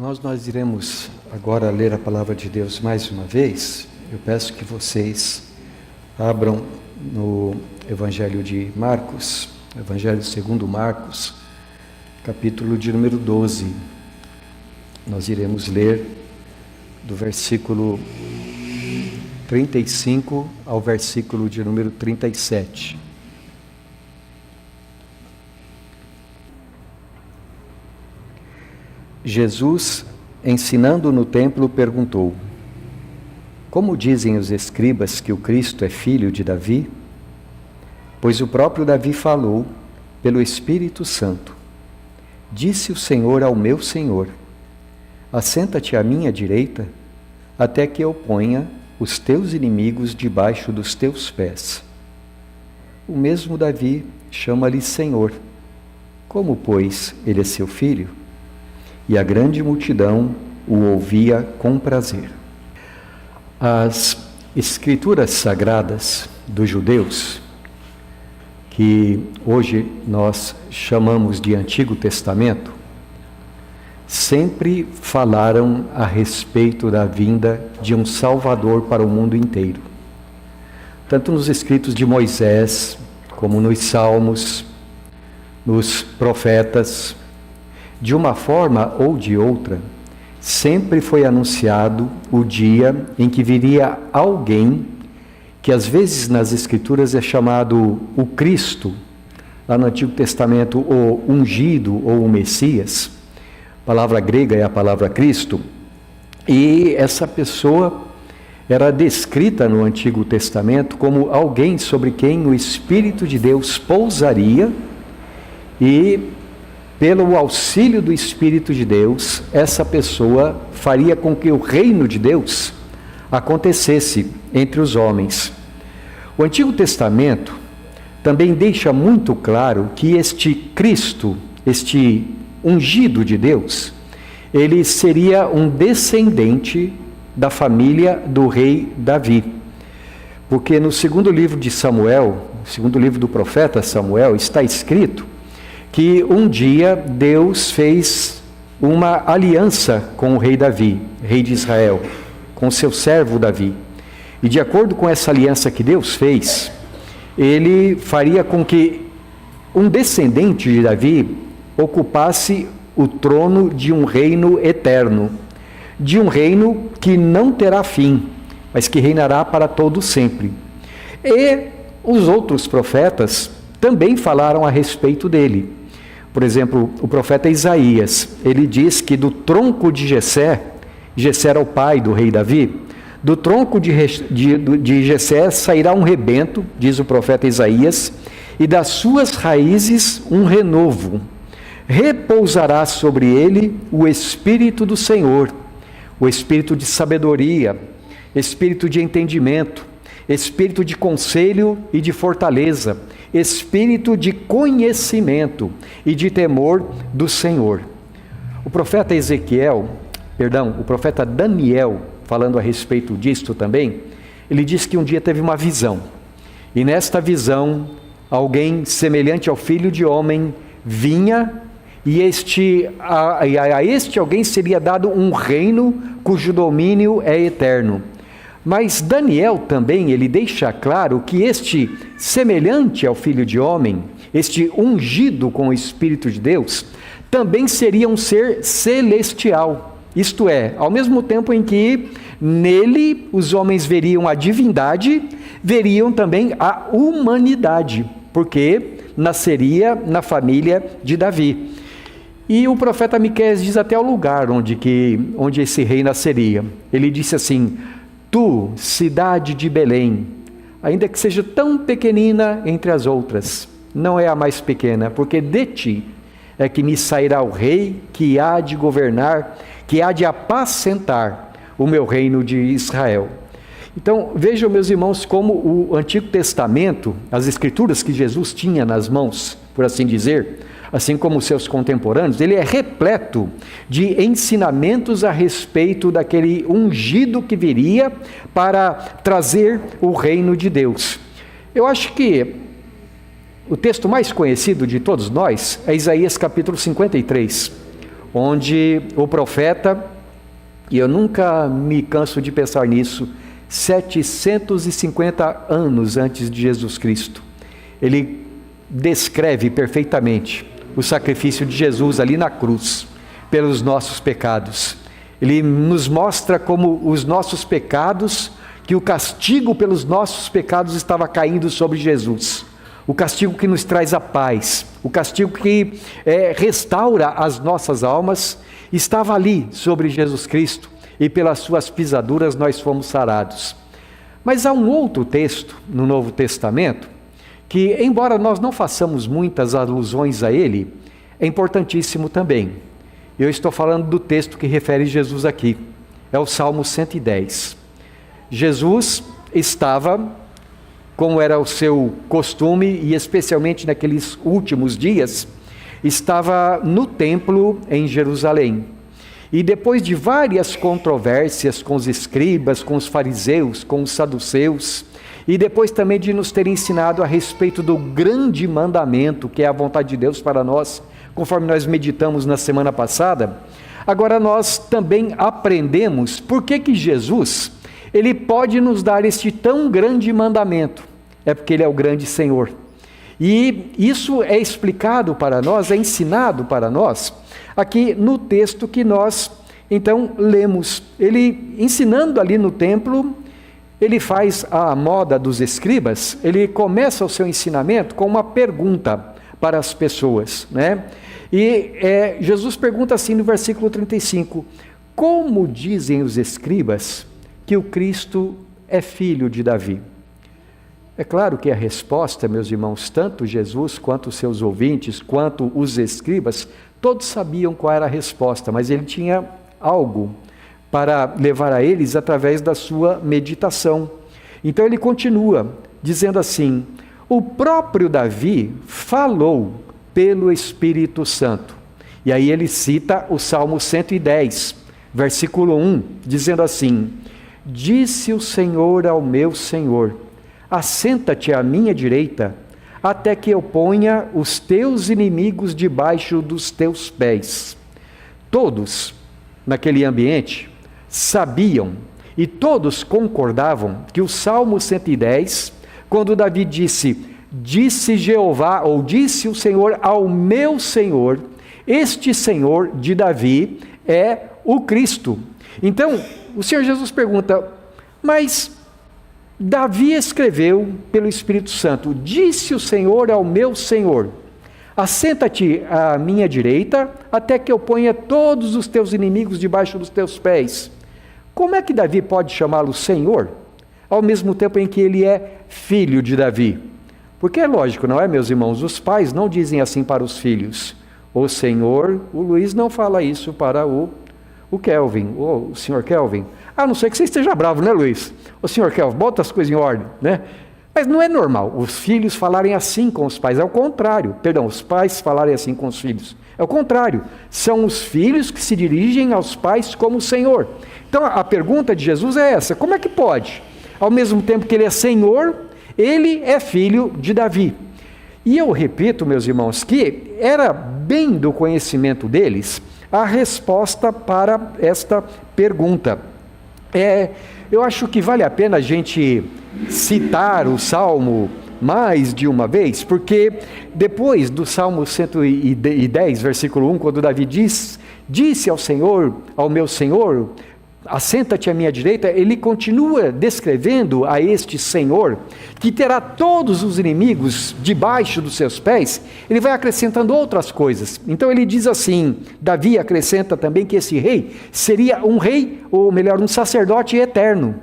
Nós iremos agora ler a palavra de Deus mais uma vez. Eu peço que vocês abram no Evangelho de Marcos, Evangelho segundo Marcos, capítulo de número 12. Nós iremos ler do versículo 35 ao versículo de número 37. Jesus, ensinando no templo, perguntou: Como dizem os escribas que o Cristo é filho de Davi? Pois o próprio Davi falou pelo Espírito Santo. Disse o Senhor ao meu Senhor: Assenta-te à minha direita, até que eu ponha os teus inimigos debaixo dos teus pés. O mesmo Davi chama-lhe Senhor. Como, pois, ele é seu filho? E a grande multidão o ouvia com prazer. As escrituras sagradas dos judeus, que hoje nós chamamos de Antigo Testamento, sempre falaram a respeito da vinda de um Salvador para o mundo inteiro. Tanto nos escritos de Moisés, como nos Salmos, nos profetas, de uma forma ou de outra, sempre foi anunciado o dia em que viria alguém que às vezes nas Escrituras é chamado o Cristo, lá no Antigo Testamento o ungido ou o Messias. A palavra grega é a palavra Cristo, e essa pessoa era descrita no Antigo Testamento como alguém sobre quem o Espírito de Deus pousaria e, pelo auxílio do Espírito de Deus, essa pessoa faria com que o reino de Deus acontecesse entre os homens. O Antigo Testamento também deixa muito claro que este Cristo, este ungido de Deus, ele seria um descendente da família do rei Davi. Porque no segundo livro de Samuel, segundo livro do profeta Samuel, está escrito que um dia Deus fez uma aliança com o rei Davi, rei de Israel, com seu servo Davi. E de acordo com essa aliança que Deus fez, ele faria com que um descendente de Davi ocupasse o trono de um reino eterno, de um reino que não terá fim, mas que reinará para todo sempre. E os outros profetas também falaram a respeito dele. Por exemplo, o profeta Isaías, ele diz que do tronco de Jessé, Jessé era o pai do rei Davi, do tronco de Jessé sairá um rebento, diz o profeta Isaías, e das suas raízes um renovo. Repousará sobre ele o Espírito do Senhor, o Espírito de sabedoria, Espírito de entendimento, Espírito de conselho e de fortaleza, Espírito de conhecimento e de temor do Senhor. O profeta o profeta Daniel, falando a respeito disto também, ele diz que um dia teve uma visão. E nesta visão, alguém semelhante ao Filho de Homem vinha, e a este alguém seria dado um reino cujo domínio é eterno. Mas Daniel também, ele deixa claro que este semelhante ao Filho de Homem, este ungido com o Espírito de Deus, também seria um ser celestial. Isto é, ao mesmo tempo em que nele os homens veriam a divindade, veriam também a humanidade, porque nasceria na família de Davi. E o profeta Miqueias diz até o lugar onde esse rei nasceria. Ele disse assim: Tu, cidade de Belém, ainda que seja tão pequenina entre as outras, não é a mais pequena, porque de ti é que me sairá o rei que há de governar, que há de apacentar o meu reino de Israel. Então, vejam, meus irmãos, como o Antigo Testamento, as escrituras que Jesus tinha nas mãos, por assim dizer, assim como os seus contemporâneos, ele é repleto de ensinamentos a respeito daquele ungido que viria para trazer o reino de Deus. Eu acho que o texto mais conhecido de todos nós é Isaías capítulo 53, onde o profeta, e eu nunca me canso de pensar nisso, 750 anos antes de Jesus Cristo, ele descreve perfeitamente o sacrifício de Jesus ali na cruz, pelos nossos pecados. Ele nos mostra como os nossos pecados, que o castigo pelos nossos pecados estava caindo sobre Jesus. O castigo que nos traz a paz, o castigo que restaura as nossas almas, estava ali sobre Jesus Cristo, e pelas suas pisaduras nós fomos sarados. Mas há um outro texto no Novo Testamento, que embora nós não façamos muitas alusões a ele, é importantíssimo também. Eu estou falando do texto que refere Jesus aqui, é o Salmo 110. Jesus estava, como era o seu costume, e especialmente naqueles últimos dias, estava no templo em Jerusalém. E depois de várias controvérsias com os escribas, com os fariseus, com os saduceus, e depois também de nos ter ensinado a respeito do grande mandamento, que é a vontade de Deus para nós, conforme nós meditamos na semana passada, agora nós também aprendemos por que Jesus, ele pode nos dar este tão grande mandamento. É porque ele é o grande Senhor. E isso é explicado para nós, é ensinado para nós, aqui no texto que nós, então, lemos. Ele, ensinando ali no templo, ele faz a moda dos escribas, ele começa o seu ensinamento com uma pergunta para as pessoas, né? E Jesus pergunta assim no versículo 35, como dizem os escribas que o Cristo é filho de Davi? É claro que a resposta, meus irmãos, tanto Jesus quanto os seus ouvintes, quanto os escribas, todos sabiam qual era a resposta, mas ele tinha algo para levar a eles através da sua meditação. Então ele continua dizendo assim, o próprio Davi falou pelo Espírito Santo. E aí ele cita o Salmo 110, versículo 1, dizendo assim, disse o Senhor ao meu Senhor, assenta-te à minha direita, até que eu ponha os teus inimigos debaixo dos teus pés. Todos, naquele ambiente, sabiam e todos concordavam que o Salmo 110, quando Davi disse Jeová, ou disse o Senhor ao meu Senhor, este Senhor de Davi é o Cristo. Então, o Senhor Jesus pergunta, mas Davi escreveu pelo Espírito Santo, disse o Senhor ao meu Senhor, assenta-te à minha direita, até que eu ponha todos os teus inimigos debaixo dos teus pés. Como é que Davi pode chamá-lo Senhor, ao mesmo tempo em que ele é filho de Davi? Porque é lógico, não é, meus irmãos? Os pais não dizem assim para os filhos. O Senhor, o Luiz não fala isso para o Kelvin, o senhor Kelvin. A não ser que você esteja bravo, né, Luiz? O senhor Kelvin, bota as coisas em ordem, né? Mas não é normal os filhos falarem assim com os pais, é o contrário. Perdão, os pais falarem assim com os filhos. É o contrário. São os filhos que se dirigem aos pais como o Senhor. Então a pergunta de Jesus é essa, como é que pode? Ao mesmo tempo que ele é Senhor, ele é filho de Davi. E eu repito, meus irmãos, que era bem do conhecimento deles a resposta para esta pergunta. Eu acho que vale a pena a gente citar o Salmo mais de uma vez, porque depois do Salmo 110, versículo 1, quando Davi disse ao Senhor, ao meu Senhor, assenta-te à minha direita, ele continua descrevendo a este Senhor, que terá todos os inimigos debaixo dos seus pés, ele vai acrescentando outras coisas. Então ele diz assim, Davi acrescenta também que esse rei seria um rei, ou melhor, um sacerdote eterno.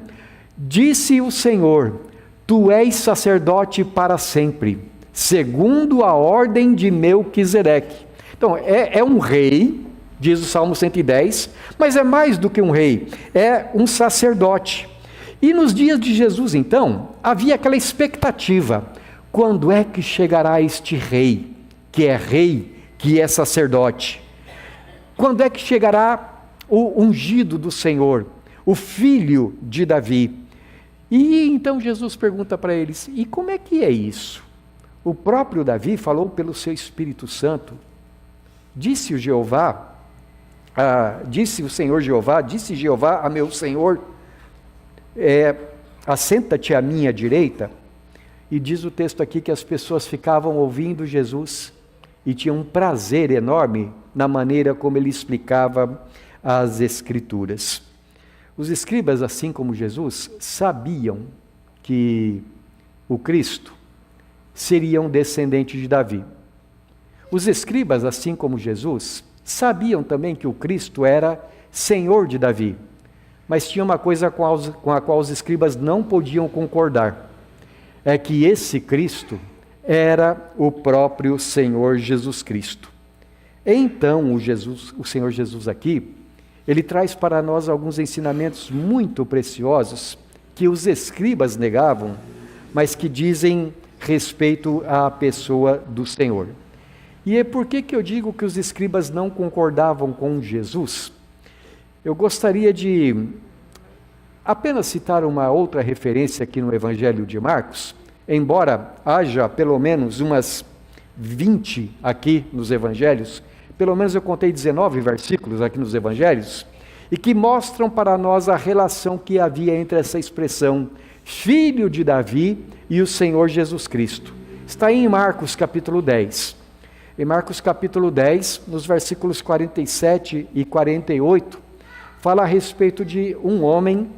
Disse o Senhor, tu és sacerdote para sempre, segundo a ordem de Melquisedeque. Então é um rei, diz o Salmo 110, mas é mais do que um rei, é um sacerdote. E nos dias de Jesus, então, havia aquela expectativa, quando é que chegará este rei, que é sacerdote? Quando é que chegará o ungido do Senhor, o filho de Davi? E então Jesus pergunta para eles, e como é que é isso? O próprio Davi falou pelo seu Espírito Santo, disse o Jeová disse Jeová a meu Senhor, assenta-te à minha direita. E diz o texto aqui que as pessoas ficavam ouvindo Jesus e tinham um prazer enorme na maneira como ele explicava as Escrituras. Os escribas, assim como Jesus, sabiam que o Cristo seria um descendente de Davi. Os escribas, assim como Jesus, sabiam também que o Cristo era Senhor de Davi, mas tinha uma coisa com a qual os escribas não podiam concordar, é que esse Cristo era o próprio Senhor Jesus Cristo. Então, o Senhor Jesus aqui, ele traz para nós alguns ensinamentos muito preciosos que os escribas negavam, mas que dizem respeito à pessoa do Senhor. E é por que eu digo que os escribas não concordavam com Jesus? Eu gostaria de apenas citar uma outra referência aqui no Evangelho de Marcos, embora haja pelo menos umas 20 aqui nos Evangelhos, pelo menos eu contei 19 versículos aqui nos Evangelhos, e que mostram para nós a relação que havia entre essa expressão Filho de Davi e o Senhor Jesus Cristo. Está em Marcos capítulo 10. Em Marcos capítulo 10, nos versículos 47 e 48, fala a respeito de um homem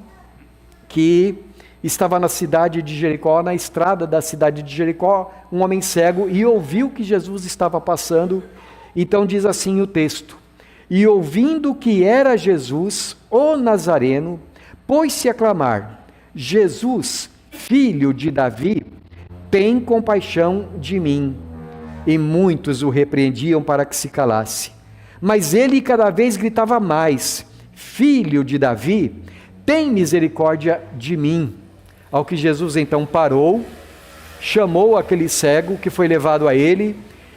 que estava na cidade de Jericó, na estrada da cidade de Jericó, um homem cego, e ouviu que Jesus estava passando. Então diz assim o texto: e ouvindo que era Jesus, o Nazareno, pôs-se a clamar: Jesus, filho de Davi, tem compaixão de mim. E muitos o repreendiam para que se calasse. Mas ele cada vez gritava mais: Filho de Davi, tem misericórdia de mim. Ao que Jesus então parou, chamou aquele cego que foi levado a ele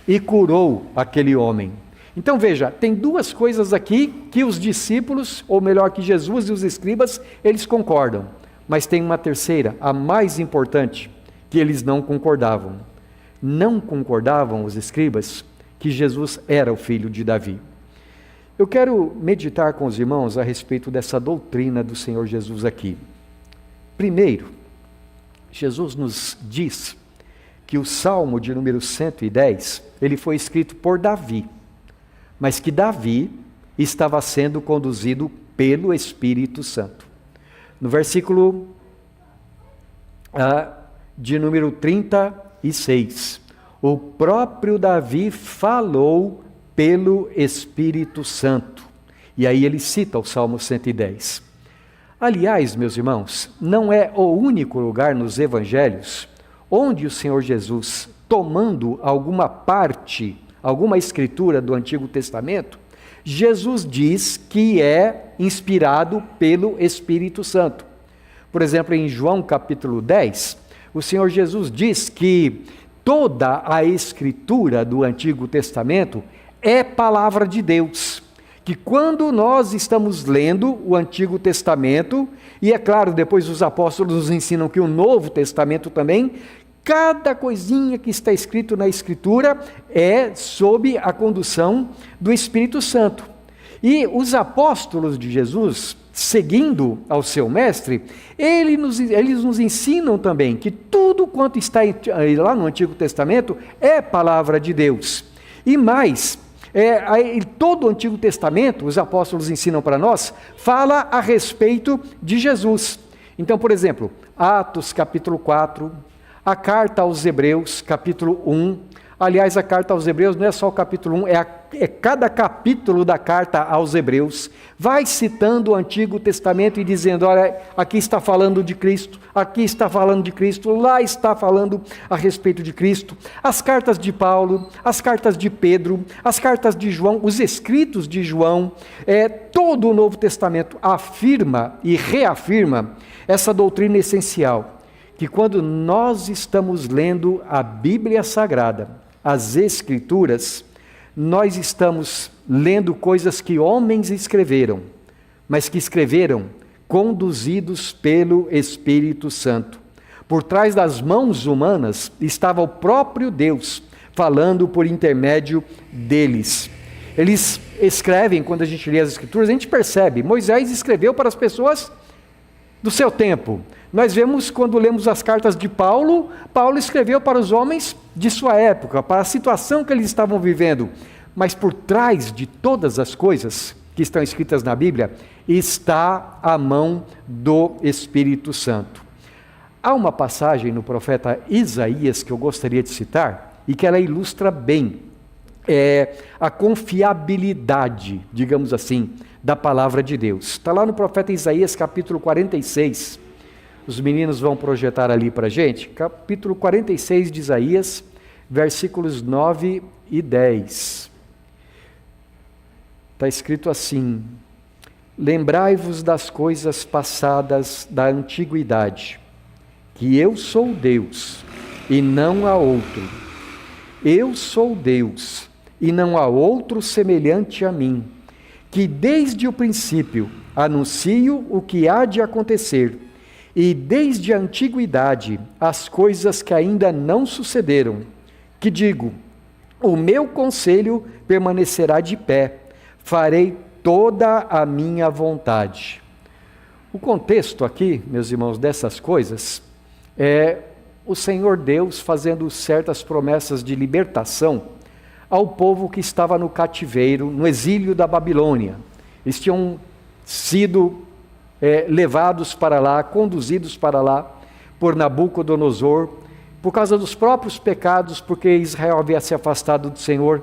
e curou aquele homem. Então veja, tem duas coisas aqui que os discípulos, ou melhor que Jesus e os escribas, eles concordam. Mas tem uma terceira, a mais importante, que eles não concordavam. Não concordavam os escribas que Jesus era o filho de Davi. Eu quero meditar com os irmãos a respeito dessa doutrina do Senhor Jesus aqui. Primeiro, Jesus nos diz que o Salmo de número 110, ele foi escrito por Davi, mas que Davi estava sendo conduzido pelo Espírito Santo. No versículo de número 36, o próprio Davi falou pelo Espírito Santo. E aí ele cita o Salmo 110. Aliás, meus irmãos, não é o único lugar nos Evangelhos onde o Senhor Jesus, tomando alguma parte, alguma escritura do Antigo Testamento, Jesus diz que é inspirado pelo Espírito Santo. Por exemplo, em João capítulo 10, o Senhor Jesus diz que toda a escritura do Antigo Testamento é palavra de Deus. Que quando nós estamos lendo o Antigo Testamento, e é claro, depois os apóstolos nos ensinam que o Novo Testamento também, cada coisinha que está escrito na Escritura é sob a condução do Espírito Santo. E os apóstolos de Jesus, seguindo ao seu mestre, eles nos ensinam também que tudo quanto está lá no Antigo Testamento é palavra de Deus. E mais, todo o Antigo Testamento, os apóstolos ensinam para nós, fala a respeito de Jesus. Então, por exemplo, Atos capítulo 4, a carta aos Hebreus capítulo 1, aliás, a carta aos Hebreus não é só o capítulo 1, é cada capítulo da carta aos Hebreus, vai citando o Antigo Testamento e dizendo, olha, aqui está falando de Cristo, aqui está falando de Cristo, lá está falando a respeito de Cristo. As cartas de Paulo, as cartas de Pedro, as cartas de João, os escritos de João, todo o Novo Testamento afirma e reafirma essa doutrina essencial, que quando nós estamos lendo a Bíblia Sagrada, as Escrituras, nós estamos lendo coisas que homens escreveram, mas que escreveram conduzidos pelo Espírito Santo. Por trás das mãos humanas estava o próprio Deus, falando por intermédio deles. Eles escrevem, quando a gente lê as Escrituras, a gente percebe, Moisés escreveu para as pessoas do seu tempo. Nós vemos, quando lemos as cartas de Paulo, Paulo escreveu para os homens de sua época, para a situação que eles estavam vivendo. Mas por trás de todas as coisas que estão escritas na Bíblia, está a mão do Espírito Santo. Há uma passagem no profeta Isaías que eu gostaria de citar, e que ela ilustra bem a confiabilidade, digamos assim, da palavra de Deus. Está lá no profeta Isaías, capítulo 46. Os meninos vão projetar ali para a gente. Capítulo 46 de Isaías, versículos 9 e 10. Está escrito assim: lembrai-vos das coisas passadas da antiguidade, que eu sou Deus e não há outro. Eu sou Deus e não há outro semelhante a mim, que desde o princípio anuncio o que há de acontecer, e desde a antiguidade as coisas que ainda não sucederam, que digo, o meu conselho permanecerá de pé, farei toda a minha vontade. O contexto aqui, meus irmãos, dessas coisas, é o Senhor Deus fazendo certas promessas de libertação ao povo que estava no cativeiro, no exílio da Babilônia. Eles tinham sido levados para lá, conduzidos para lá por Nabucodonosor, por causa dos próprios pecados, porque Israel havia se afastado do Senhor.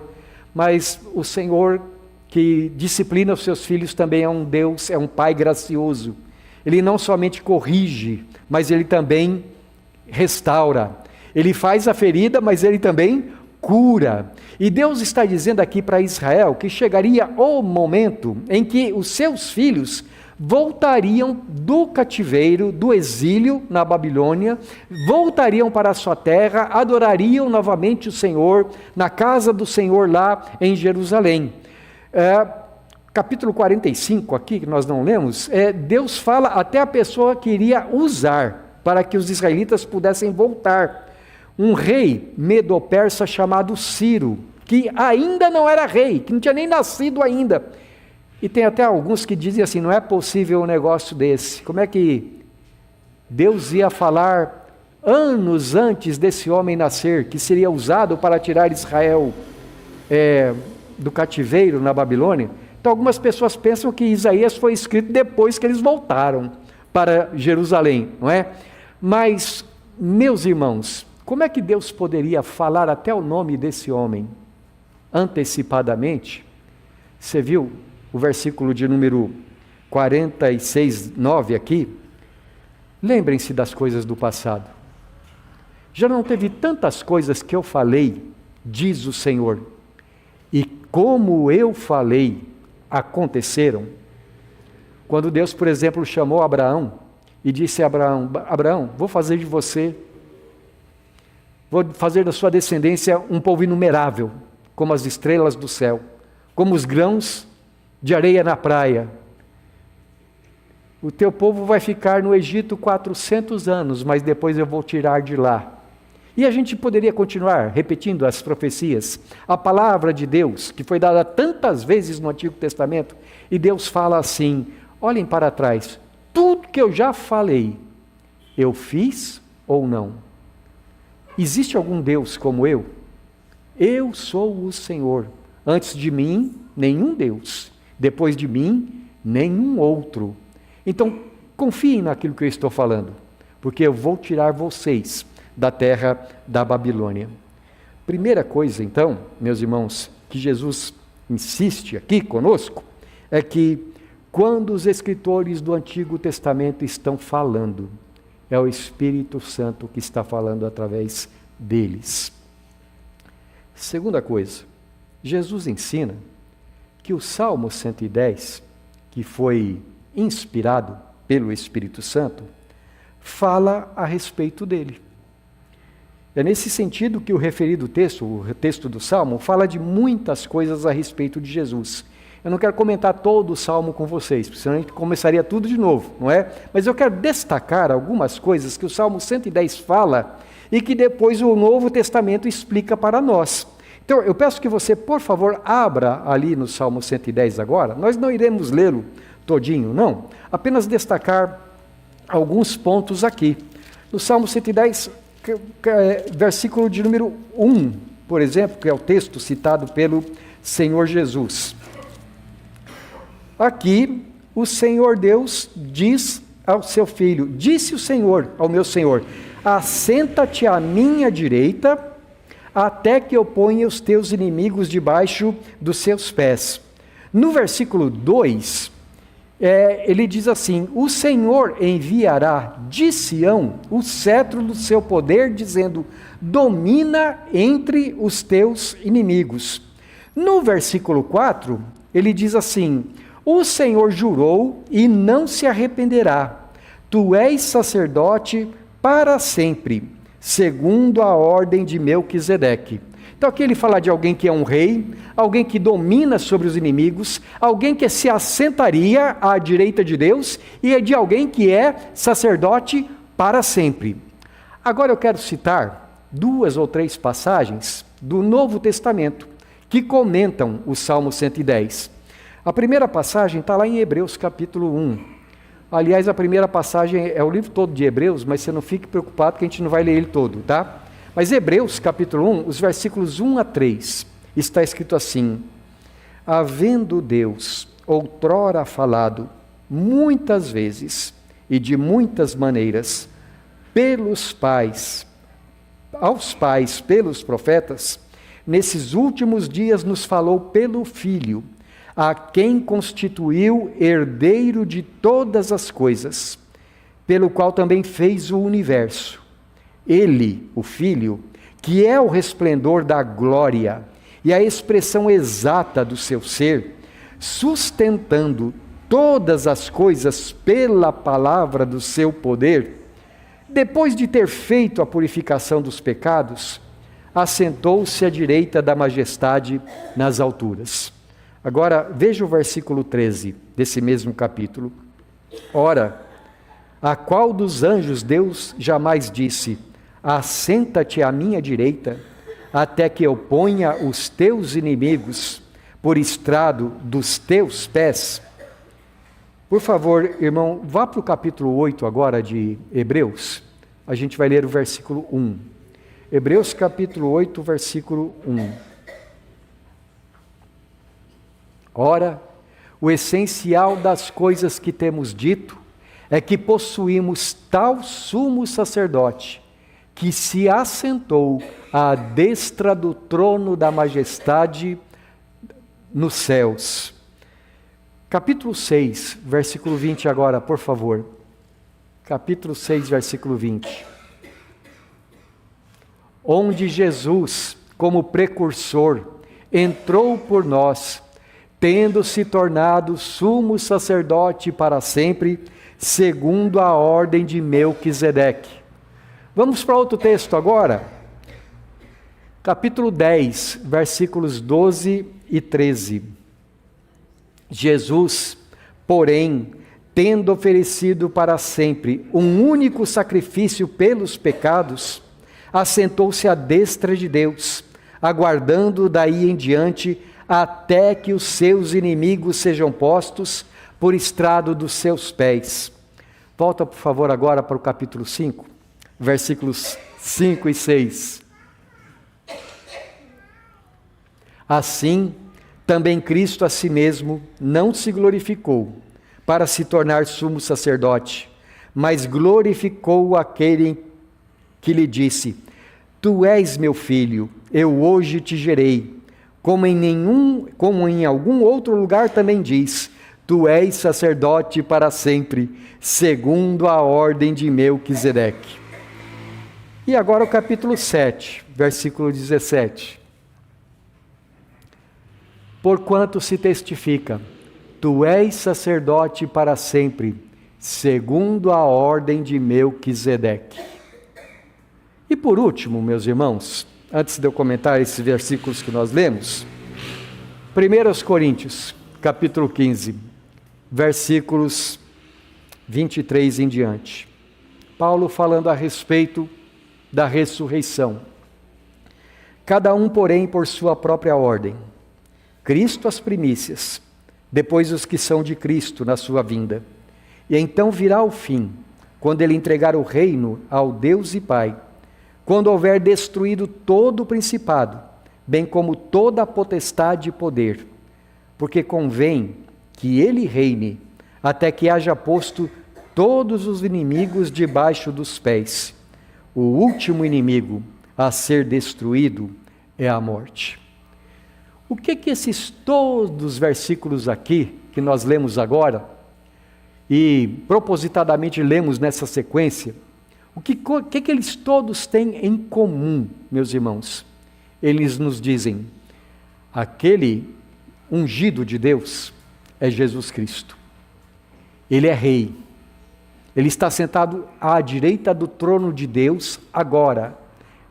Mas o Senhor, que disciplina os seus filhos, também é um Deus, é um Pai gracioso. Ele não somente corrige, mas Ele também restaura. Ele faz a ferida, mas Ele também cura. E Deus está dizendo aqui para Israel que chegaria o momento em que os seus filhos voltariam do cativeiro, do exílio na Babilônia, voltariam para a sua terra, adorariam novamente o Senhor, na casa do Senhor lá em Jerusalém. Capítulo 45 aqui, que nós não lemos, Deus fala até a pessoa que iria usar para que os israelitas pudessem voltar. Um rei medo-persa chamado Ciro, que ainda não era rei, que não tinha nem nascido ainda. E tem até alguns que dizem assim, não é possível um negócio desse. Como é que Deus ia falar anos antes desse homem nascer, que seria usado para tirar Israel do cativeiro na Babilônia? Então algumas pessoas pensam que Isaías foi escrito depois que eles voltaram para Jerusalém, não é? Mas, meus irmãos, como é que Deus poderia falar até o nome desse homem antecipadamente? Você viu o versículo de número 46, 9 aqui? Lembrem-se das coisas do passado. Já não teve tantas coisas que eu falei, diz o Senhor, e como eu falei, aconteceram. Quando Deus, por exemplo, chamou Abraão e disse a Abraão, Abraão, vou fazer de você, vou fazer da sua descendência um povo inumerável, como as estrelas do céu, como os grãos de areia na praia. O teu povo vai ficar no Egito 400 anos, mas depois eu vou tirar de lá. E a gente poderia continuar repetindo as profecias, a palavra de Deus, que foi dada tantas vezes no Antigo Testamento, e Deus fala assim, olhem para trás, tudo que eu já falei, eu fiz ou não? Existe algum Deus como eu? Eu sou o Senhor. Antes de mim, nenhum Deus. Depois de mim, nenhum outro. Então, confiem naquilo que eu estou falando, porque eu vou tirar vocês da terra da Babilônia. Primeira coisa, então, meus irmãos, que Jesus insiste aqui conosco, é que quando os escritores do Antigo Testamento estão falando, é o Espírito Santo que está falando através deles. Segunda coisa, Jesus ensina que o Salmo 110, que foi inspirado pelo Espírito Santo, fala a respeito dele. É nesse sentido que o referido texto, o texto do Salmo, fala de muitas coisas a respeito de Jesus. Eu não quero comentar todo o Salmo com vocês, porque senão a gente começaria tudo de novo, não é? Mas eu quero destacar algumas coisas que o Salmo 110 fala e que depois o Novo Testamento explica para nós. Então, eu peço que você, por favor, abra ali no Salmo 110 agora. Nós não iremos lê-lo todinho, não. Apenas destacar alguns pontos aqui. No Salmo 110, versículo de número 1, por exemplo, que é o texto citado pelo Senhor Jesus. Aqui, o Senhor Deus diz ao seu filho: disse o Senhor ao meu Senhor: assenta-te à minha direita, até que eu ponha os teus inimigos debaixo dos seus pés. No versículo 2, ele diz assim: o Senhor enviará de Sião o cetro do seu poder, dizendo: domina entre os teus inimigos. No versículo 4, ele diz assim: o Senhor jurou e não se arrependerá. Tu és sacerdote para sempre, segundo a ordem de Melquisedeque. Então aqui ele fala de alguém que é um rei, alguém que domina sobre os inimigos, alguém que se assentaria à direita de Deus e é de alguém que é sacerdote para sempre. Agora eu quero citar 2 ou 3 passagens do Novo Testamento que comentam o Salmo 110. A primeira passagem está lá em Hebreus capítulo 1. Aliás, a primeira passagem é o livro todo de Hebreus, mas você não fique preocupado que a gente não vai ler ele todo, tá? Mas Hebreus capítulo 1, os versículos 1 a 3, está escrito assim: havendo Deus outrora falado muitas vezes e de muitas maneiras aos pais pelos profetas, nesses últimos dias nos falou pelo Filho, a quem constituiu herdeiro de todas as coisas, pelo qual também fez o universo. Ele, o Filho, que é o resplendor da glória e a expressão exata do seu ser, sustentando todas as coisas pela palavra do seu poder, depois de ter feito a purificação dos pecados, assentou-se à direita da majestade nas alturas. Agora, veja o versículo 13 desse mesmo capítulo. Ora, a qual dos anjos Deus jamais disse: assenta-te à minha direita, até que eu ponha os teus inimigos por estrado dos teus pés? Por favor, irmão, vá para o capítulo 8 agora de Hebreus. A gente vai ler o versículo 1. Hebreus capítulo 8, versículo 1. Ora, o essencial das coisas que temos dito é que possuímos tal sumo sacerdote, que se assentou à destra do trono da majestade nos céus. Capítulo 6, versículo 20 agora, por favor. Capítulo 6, versículo 20. Onde Jesus, como precursor, entrou por nós, tendo se tornado sumo sacerdote para sempre, segundo a ordem de Melquisedeque. Vamos para outro texto agora. Capítulo 10, versículos 12 e 13. Jesus, porém, tendo oferecido para sempre um único sacrifício pelos pecados, assentou-se à destra de Deus, aguardando daí em diante até que os seus inimigos sejam postos por estrado dos seus pés. Volta, por favor, agora para o capítulo 5, versículos 5 e 6. Assim, também Cristo a si mesmo não se glorificou para se tornar sumo sacerdote, mas glorificou aquele que lhe disse: tu és meu filho, eu hoje te gerei. Como em algum outro lugar também diz: tu és sacerdote para sempre, segundo a ordem de Melquisedeque. E agora o capítulo 7, versículo 17. Porquanto se testifica: tu és sacerdote para sempre, segundo a ordem de Melquisedeque. E por último, meus irmãos, antes de eu comentar esses versículos que nós lemos, 1 Coríntios, capítulo 15, versículos 23 em diante. Paulo falando a respeito da ressurreição. Cada um, porém, por sua própria ordem. Cristo as primícias, depois os que são de Cristo na sua vinda. E então virá o fim, quando ele entregar o reino ao Deus e Pai, quando houver destruído todo o principado, bem como toda a potestade e poder, porque convém que ele reine, até que haja posto todos os inimigos debaixo dos pés. O último inimigo a ser destruído é a morte. O que esses todos os versículos aqui, que nós lemos agora, e propositadamente lemos nessa sequência, o que eles todos têm em comum, meus irmãos? Eles nos dizem, aquele ungido de Deus é Jesus Cristo. Ele é rei. Ele está sentado à direita do trono de Deus agora,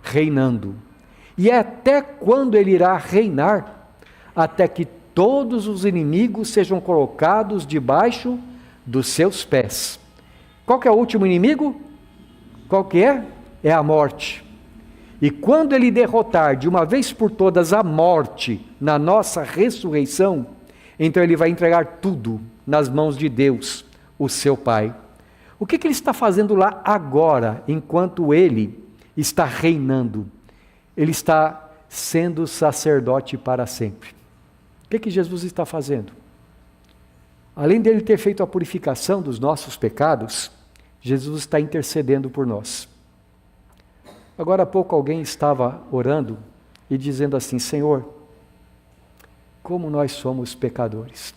reinando. E é até quando ele irá reinar? Até que todos os inimigos sejam colocados debaixo dos seus pés. Qual que é o último inimigo? Qual que é? É a morte. E quando ele derrotar de uma vez por todas a morte na nossa ressurreição, então ele vai entregar tudo nas mãos de Deus, o seu Pai. O que ele está fazendo lá agora, enquanto ele está reinando? Ele está sendo sacerdote para sempre. O que Jesus está fazendo? Além dele ter feito a purificação dos nossos pecados, Jesus está intercedendo por nós. Agora há pouco alguém estava orando e dizendo assim: Senhor, como nós somos pecadores.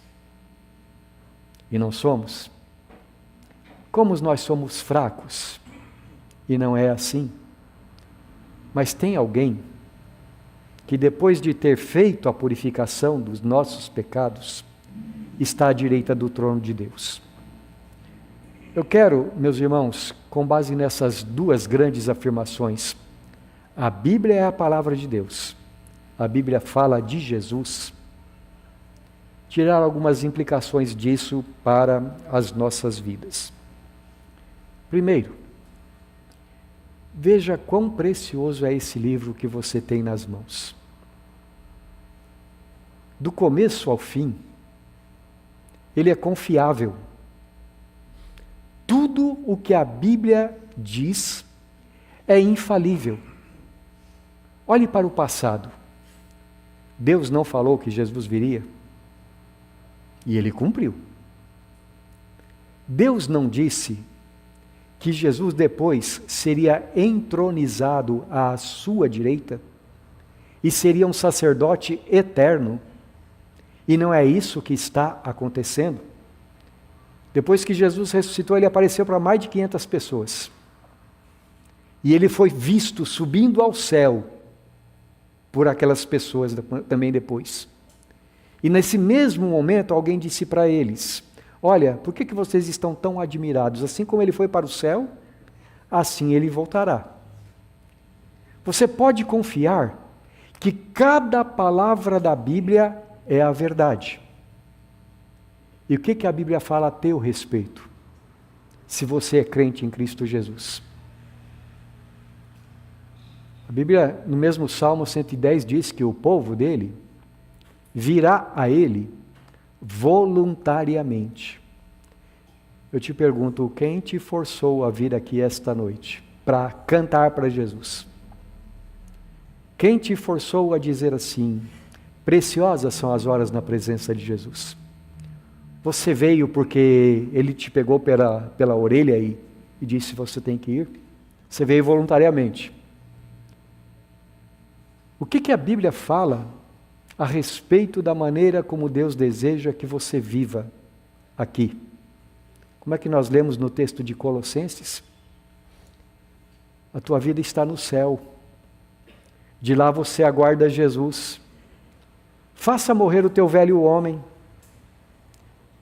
E não somos? Como nós somos fracos. E não é assim. Mas tem alguém que depois de ter feito a purificação dos nossos pecados, está à direita do trono de Deus. Eu quero, meus irmãos, com base nessas duas grandes afirmações, a Bíblia é a palavra de Deus, a Bíblia fala de Jesus, tirar algumas implicações disso para as nossas vidas. Primeiro, veja quão precioso é esse livro que você tem nas mãos. Do começo ao fim, ele é confiável. Tudo o que a Bíblia diz é infalível. Olhe para o passado. Deus não falou que Jesus viria? E ele cumpriu. Deus não disse que Jesus depois seria entronizado à sua direita e seria um sacerdote eterno? E não é isso que está acontecendo? Depois que Jesus ressuscitou, ele apareceu para mais de 500 pessoas. E ele foi visto subindo ao céu por aquelas pessoas também depois. E nesse mesmo momento, alguém disse para eles: olha, por que vocês estão tão admirados? Assim como ele foi para o céu, assim ele voltará. Você pode confiar que cada palavra da Bíblia é a verdade. E o que a Bíblia fala a teu respeito? Se você é crente em Cristo Jesus. A Bíblia, no mesmo Salmo 110, diz que o povo dele virá a ele voluntariamente. Eu te pergunto, quem te forçou a vir aqui esta noite para cantar para Jesus? Quem te forçou a dizer assim: preciosas são as horas na presença de Jesus? Você veio porque ele te pegou pela orelha e disse: você tem que ir? Você veio voluntariamente. O que a Bíblia fala a respeito da maneira como Deus deseja que você viva aqui? Como é que nós lemos no texto de Colossenses? A tua vida está no céu. De lá você aguarda Jesus. Faça morrer o teu velho homem.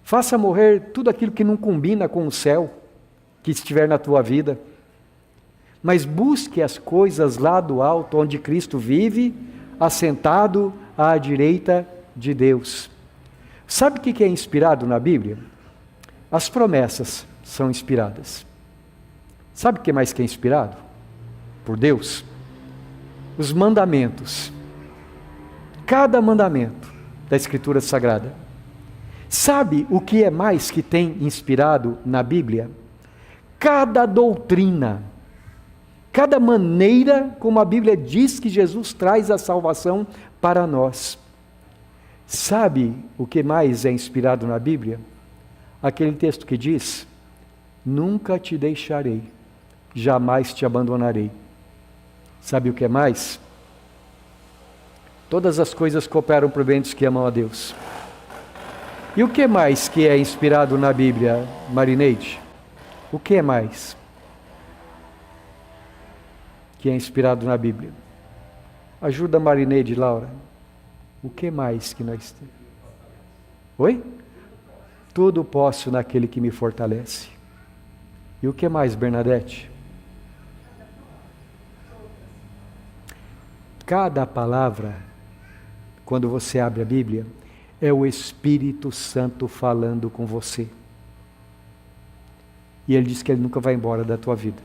Faça morrer tudo aquilo que não combina com o céu, que estiver na tua vida. Mas busque as coisas lá do alto, onde Cristo vive, assentado à direita de Deus. Sabe o que é inspirado na Bíblia? As promessas são inspiradas. Sabe o que mais que é inspirado? Por Deus. os mandamentos, cada mandamento da Escritura Sagrada. Sabe o que é mais que tem inspirado na Bíblia? Cada doutrina, cada maneira como a Bíblia diz que Jesus traz a salvação para nós. Sabe o que mais é inspirado na Bíblia? Aquele texto que diz: nunca te deixarei, jamais te abandonarei. Sabe o que é mais? Todas as coisas cooperam para o bem dos que amam a Deus. E o que mais que é inspirado na Bíblia, Marineide? O que é mais que é inspirado na Bíblia? Ajuda a Marineide, Laura. O que mais que nós temos? Oi? Tudo posso naquele que me fortalece. E o que mais, Bernadette? Cada palavra, quando você abre a Bíblia, é o Espírito Santo falando com você. E Ele diz que Ele nunca vai embora da tua vida.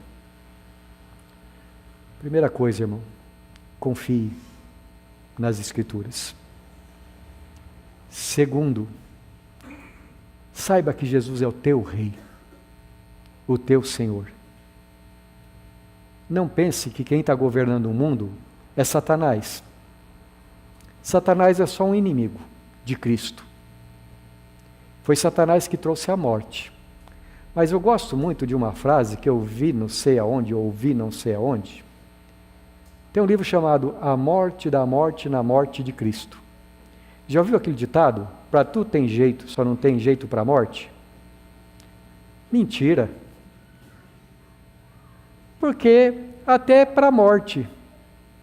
Primeira coisa, irmão, confie nas Escrituras. Segundo, saiba que Jesus é o teu Rei, o teu Senhor. Não pense que quem está governando o mundo é Satanás. Satanás é só um inimigo de Cristo. Foi Satanás que trouxe a morte. Mas eu gosto muito de uma frase que eu vi não sei aonde, ou ouvi não sei aonde. Tem um livro chamado A Morte da Morte na Morte de Cristo. Já ouviu aquele ditado? Para tudo tem jeito, só não tem jeito para a morte? Mentira. Porque até para a morte,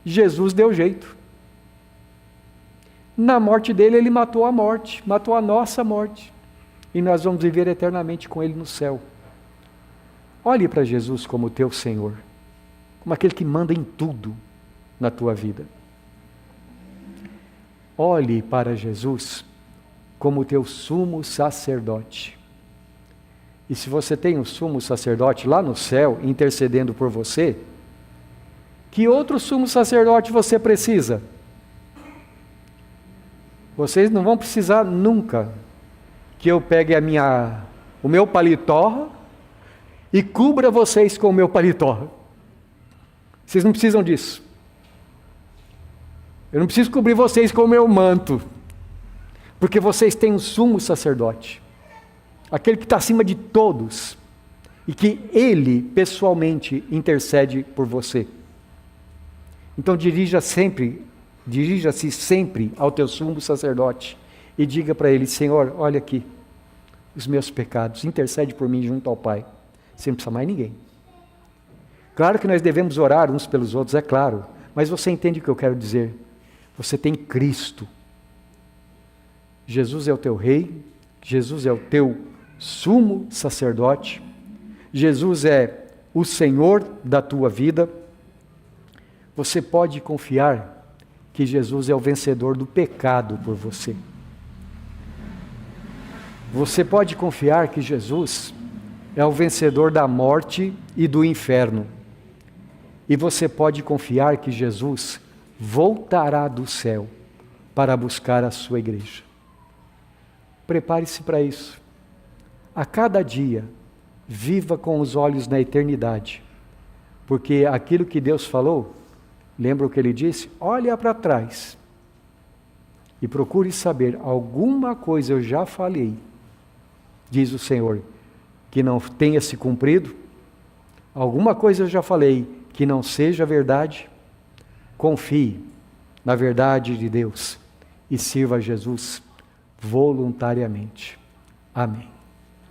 Jesus deu jeito. Na morte dele, ele matou a morte, matou a nossa morte. E nós vamos viver eternamente com ele no céu. Olhe para Jesus como teu Senhor, como aquele que manda em tudo na tua vida. Olhe para Jesus como teu sumo sacerdote. E se você tem um sumo sacerdote lá no céu, intercedendo por você, que outro sumo sacerdote você precisa? Vocês não vão precisar nunca que eu pegue o meu paletó e cubra vocês com o meu paletó. Vocês não precisam disso. Eu não preciso cobrir vocês com o meu manto, porque vocês têm um sumo sacerdote, aquele que está acima de todos, e que Ele pessoalmente intercede por você. Então dirija-se sempre ao teu sumo sacerdote e diga para ele: Senhor, olha aqui os meus pecados, intercede por mim junto ao Pai. Você não precisa mais ninguém. Claro que nós devemos orar uns pelos outros, é claro, mas você entende o que eu quero dizer? Você tem Cristo. Jesus é o teu Rei, Jesus é o teu sumo sacerdote, Jesus é o Senhor da tua vida. Você pode confiar que Jesus é o vencedor do pecado por você. Você pode confiar que Jesus é o vencedor da morte e do inferno. E você pode confiar que Jesus voltará do céu para buscar a sua igreja. Prepare-se para isso. A cada dia, viva com os olhos na eternidade. Porque aquilo que Deus falou, lembra o que Ele disse? Olha para trás e procure saber, alguma coisa eu já falei, diz o Senhor, que não tenha se cumprido, alguma coisa eu já falei que não seja verdade. Confie na verdade de Deus e sirva a Jesus voluntariamente. Amém.